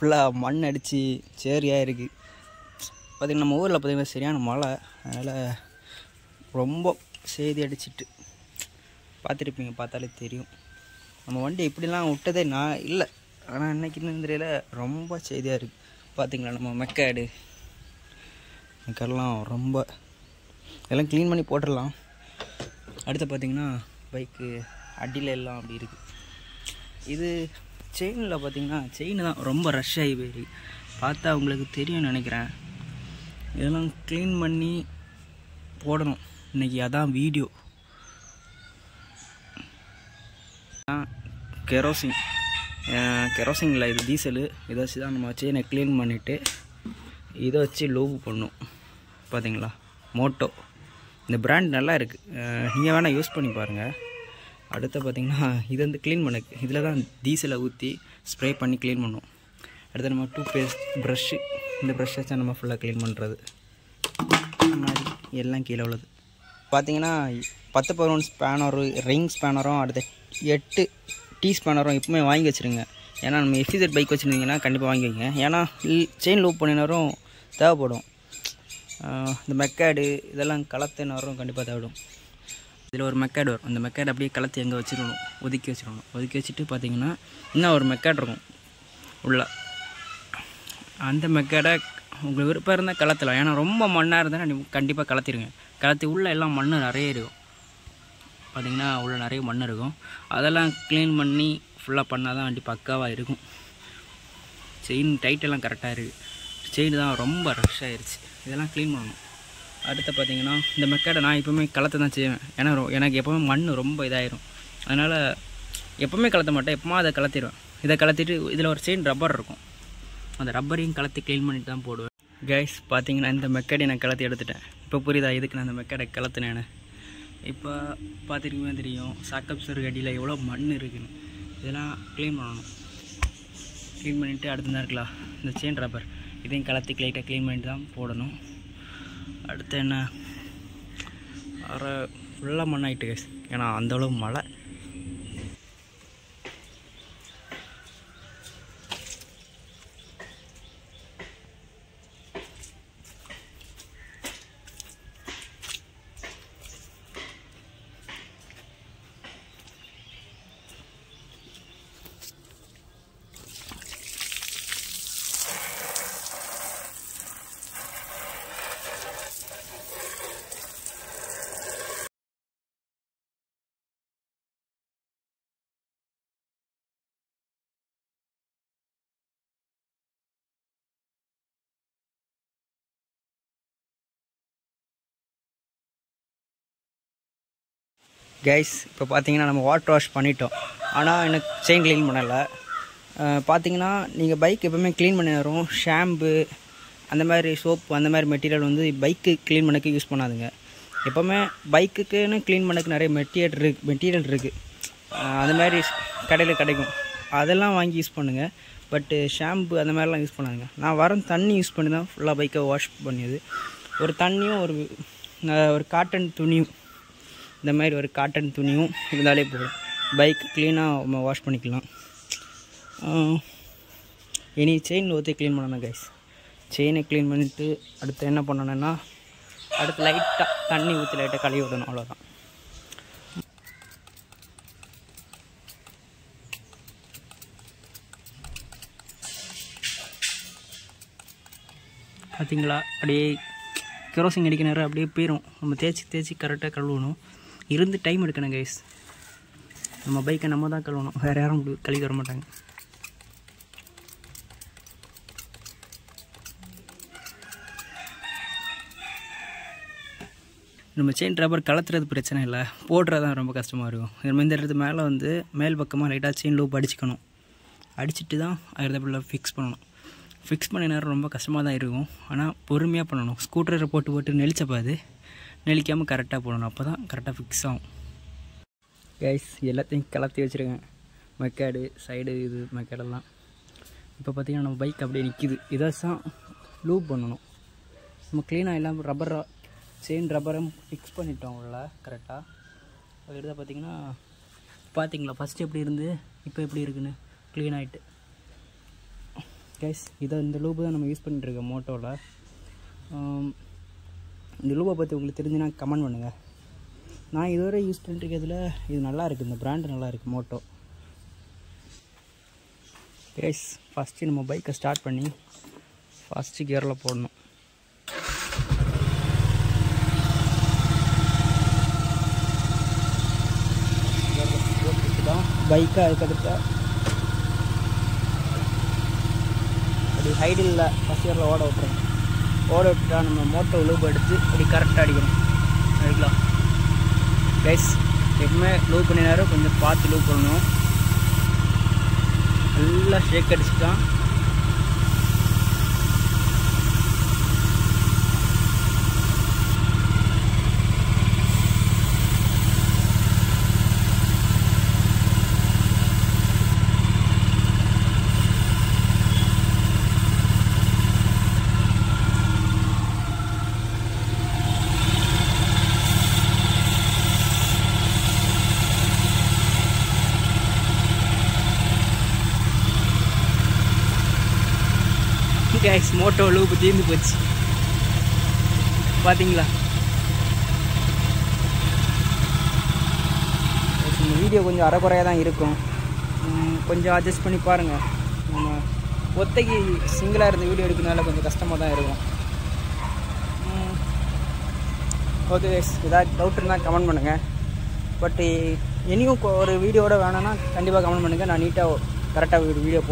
ஃபுல்லாக மண் அடித்து சேரியாக இருக்குது. பார்த்திங்கன்னா நம்ம ஊரில் பார்த்திங்கன்னா சரியான மழை, அதனால் ரொம்ப சேதி அடிச்சிட்டு பார்த்துருப்பீங்க, பார்த்தாலே தெரியும். நம்ம வண்டி இப்படிலாம் விட்டதே நான் இல்லை, ஆனால் இன்றைக்கி தெரியல ரொம்ப சேதியாக இருக்குது. பார்த்திங்களா நம்ம மெக்காடு ரொம்ப எல்லாம் க்ளீன் பண்ணி போட்டுடலாம். அடுத்து பார்த்திங்கன்னா பைக்கு அடியில் எல்லாம் அப்படி இருக்குது. இது செயினில் பார்த்திங்கன்னா செயின் தான் ரொம்ப ரஷ் ஆகி போயிருக்கு, பார்த்தா உங்களுக்கு தெரியும்னு நினைக்கிறேன். இதெல்லாம் க்ளீன் பண்ணி போடணும் இன்றைக்கி, அதான் வீடியோ. கெரோசினில் இது டீசலு, இதை வச்சு தான் நம்ம செயினை க்ளீன் பண்ணிவிட்டு இதை வச்சு லூப் பண்ணும். பார்த்தீங்களா மோட்டோ, இந்த பிராண்ட் நல்லா இருக்குது, நீங்கள் வேணால் யூஸ் பண்ணி பாருங்கள். அடுத்து பார்த்திங்கன்னா இது வந்து க்ளீன் பண்ணக்கு, இதில் தான் டீசலை ஊற்றி ஸ்ப்ரே பண்ணி க்ளீன் பண்ணும். அடுத்து நம்ம டூத்பேஸ்ட் ப்ரஷ்ஷு, இந்த ப்ரஷ் வச்சா நம்ம ஃபுல்லாக க்ளீன் பண்ணுறது. இந்த மாதிரி எல்லாம் கீழே உள்ளது. பார்த்திங்கன்னா 10-11 ஸ்பேனரும் ரிங் ஸ்பேனரும் அடுத்து 8 டீ ஸ்பேனரும் இப்போவுமே வாங்கி வச்சுருங்க. ஏன்னா நம்ம எஃபிசெட் பைக் வச்சுருந்தீங்கன்னா கண்டிப்பாக வாங்கி வைங்க, ஏன்னா செயின் லூப் பண்ணினரும் தேவைப்படும். இந்த மெக்காடு இதெல்லாம் கலத்தினரும் கண்டிப்பாக தேவைப்படும். இதில் ஒரு மெக்காடு வரும், அந்த மெக்காடு அப்படியே கலத்து எங்கே வச்சிடணும், ஒதுக்கி வச்சுட்டு பார்த்திங்கன்னா இன்னும் ஒரு மெக்காடு இருக்கும் உள்ள. அந்த மெக்காடை உங்களுக்கு விருப்பம் இருந்தால் கலத்தலாம், ஏன்னா ரொம்ப மண்ணாக இருந்தால் கண்டிப்பாக கலத்திடுங்க. கலத்தி உள்ளே எல்லாம் மண் நிறைய இருக்கும், பார்த்திங்கன்னா உள்ளே நிறைய மண் இருக்கும். அதெல்லாம் க்ளீன் பண்ணி ஃபுல்லாக பண்ணால் தான் வண்டி பக்காவாக இருக்கும். செயின் டைட்டெல்லாம் கரெக்டாக இருக்குது, செயின் தான் ரொம்ப ரஷ் ஆகிடுச்சு, இதெல்லாம் க்ளீன் பண்ணணும். அடுத்து பார்த்திங்கன்னா இந்த மெக்காடை நான் எப்போவுமே கலத்தை தான் செய்வேன், ஏன்னா எனக்கு எப்போவுமே மண் ரொம்ப இதாகிடும், அதனால் எப்போவுமே கலத்த மாட்டேன், எப்போமா அதை கலத்திடுவேன். இதை கலத்திட்டு இதில் ஒரு செயின் ரப்பர் இருக்கும், அந்த ரப்பரையும் கலத்தி க்ளீன் பண்ணிட்டு தான் போடுவேன். கைஸ் பார்த்திங்கன்னா இந்த மெக்காடை நான் கலத்தி எடுத்துட்டேன். இப்போ புரியுதா இதுக்கு நான் அந்த மெக்காடை கலத்தினேன்னு? இப்போ பார்த்துருக்கீங்க தெரியும் சாக்கப் சருக்கு அடியில் எவ்வளோ மண் இருக்குதுன்னு. இதெல்லாம் க்ளீன் பண்ணணும். க்ளீன் பண்ணிவிட்டு அடுத்து தான் இருக்கலாம் இந்த செயின் ரப்பர், இதையும் கலத்தி லைட்டாக க்ளீன் பண்ணிட்டு தான் போடணும். அடுத்து என்ன, ஃபுல்லாக மண் ஆகிட்டு கைஸ், ஏன்னா அந்தளவு மழை. கைஸ் இப்போ பார்த்தீங்கன்னா நம்ம வாட்டர் வாஷ் பண்ணிட்டோம், ஆனால் எனக்கு செயின் க்ளீன் பண்ணலை. பார்த்தீங்கன்னா நீங்கள் பைக் எப்போவுமே க்ளீன் பண்ணி வரும், ஷாம்பு அந்த மாதிரி சோப்பு அந்த மாதிரி மெட்டீரியல் வந்து பைக்கு க்ளீன் பண்ணக்கு யூஸ் பண்ணாதுங்க. எப்போவுமே பைக்குக்குன்னு க்ளீன் பண்ணக்கு நிறைய மெட்டீரியல் இருக்குது, அந்த மாதிரி கடையில் கிடைக்கும், அதெல்லாம் வாங்கி யூஸ் பண்ணுங்கள். பட்டு ஷாம்பு அந்த மாதிரிலாம் யூஸ் பண்ணாதுங்க. நான் வர தண்ணி யூஸ் பண்ணி தான் ஃபுல்லாக பைக்கை வாஷ் பண்ணியது. ஒரு தண்ணியும் ஒரு காட்டன் துணியும், இந்த மாதிரி ஒரு காட்டன் துணியும் இருந்தாலே போதும், பைக் க்ளீனாக நம்ம வாஷ் பண்ணிக்கலாம். இனி செயின் ஊற்றி க்ளீன் பண்ணணும் கைஸ். செயினை க்ளீன் பண்ணிவிட்டு அடுத்து என்ன பண்ணணுன்னா, அடுத்து லைட்டாக தண்ணி ஊற்றி லைட்டாக கழுவி விடணும், அவ்வளோதான். பார்த்திங்களா அப்படியே கெரோசின் அடிக்க நேரம் அப்படியே போயிடும். நம்ம தேய்ச்சி கரெக்டாக கழுவணும், இருந்து டைம் எடுக்கணும் கைஸ். நம்ம பைக்கை நம்ம தான் கழுவணும், வேறு யாரும் கழுவி வர மாட்டாங்க. நம்ம செயின் ரப்பர் கலத்துறது பிரச்சனை இல்லை, போடுறது தான் ரொம்ப கஷ்டமாக இருக்கும். நம்ம இந்த இடத்து மேலே வந்து மேல் பக்கமாக லைட்டாக செயின் லூப் அடிச்சுக்கணும், அடிச்சுட்டு தான் அதுக்கப்புறம் ஃபிக்ஸ் பண்ணணும். ஃபிக்ஸ் பண்ண நேரம் ரொம்ப கஷ்டமாக தான் இருக்கும், ஆனால் பொறுமையாக பண்ணணும். ஸ்கூட்டரை போட்டு நெளிச்சப்பாது நெளிக்காமல் கரெக்டாக போடணும், அப்போ தான் கரெக்டாக ஃபிக்ஸ் ஆகும். கைஸ் எல்லாத்தையும் கலத்தி வச்சுருக்கேன், மெக்காடு சைடு இது மெக்காடெல்லாம். இப்போ பார்த்திங்கன்னா நம்ம பைக் அப்படியே நிற்கிது, இதான் லூப் பண்ணணும். நம்ம க்ளீனாக எல்லாம் செயின் ரப்பரை ஃபிக்ஸ் பண்ணிட்டோம் உள்ள கரெக்டாக. அதுக்கடுத்து பார்த்திங்களா ஃபஸ்ட்டு எப்படி இருந்து இப்போ எப்படி இருக்குன்னு க்ளீன் ஆகிட்டு. கைஸ் இந்த லூபு தான் நம்ம யூஸ் பண்ணிட்டுருக்கோம் மோட்டோவில். இந்த லூபை பற்றி உங்களுக்கு தெரிஞ்சுன்னா கமெண்ட் பண்ணுங்கள். நான் இதுவரை யூஸ் பண்ணிட்டுருக்கிறதுல இது நல்லா இருக்குது, இந்த பிராண்டு நல்லா இருக்குது மோட்டோ. கைஸ் ஃபஸ்ட்டு நம்ம பைக்கை ஸ்டார்ட் பண்ணி ஃபஸ்ட்டு கியரில் போடணும். தான் பைக்கை அதுக்கடுத்த அப்படி ஹைடில் ஃபஸ்ட் கியரில் ஓட விட்டுட்டா நம்ம மோட்டோ லூப் எடுத்து அப்படி கரெக்டாக அடிக்கலாம். கைஸ் எப்பவுமே லூப் பண்ண நேரம் கொஞ்சம் பார்த்து லூப் பண்ணணும். நல்லா ஷேக் அடிச்சுட்டான். கைஸ் மோட்டோ லூப் தீர்ந்து போச்சு பார்த்தீங்களா? இந்த வீடியோ கொஞ்சம் அரைக்குறையாக தான் இருக்கும், கொஞ்சம் அட்ஜஸ்ட் பண்ணி பாருங்கள். நம்ம ஒத்தைக்கு சிங்கிளாக இருந்த வீடியோ எடுக்கிறதுனால கொஞ்சம் கஷ்டமாக தான் இருக்கும். ஓகே கைஸ், ஏதாவது டவுட் இருந்தால் கமெண்ட் பண்ணுங்கள். பட் இனியும் ஒரு வீடியோட வேணும்னா கண்டிப்பாக கமெண்ட் பண்ணுங்கள். நான் நீட்டாக கரெக்டாக வீடியோ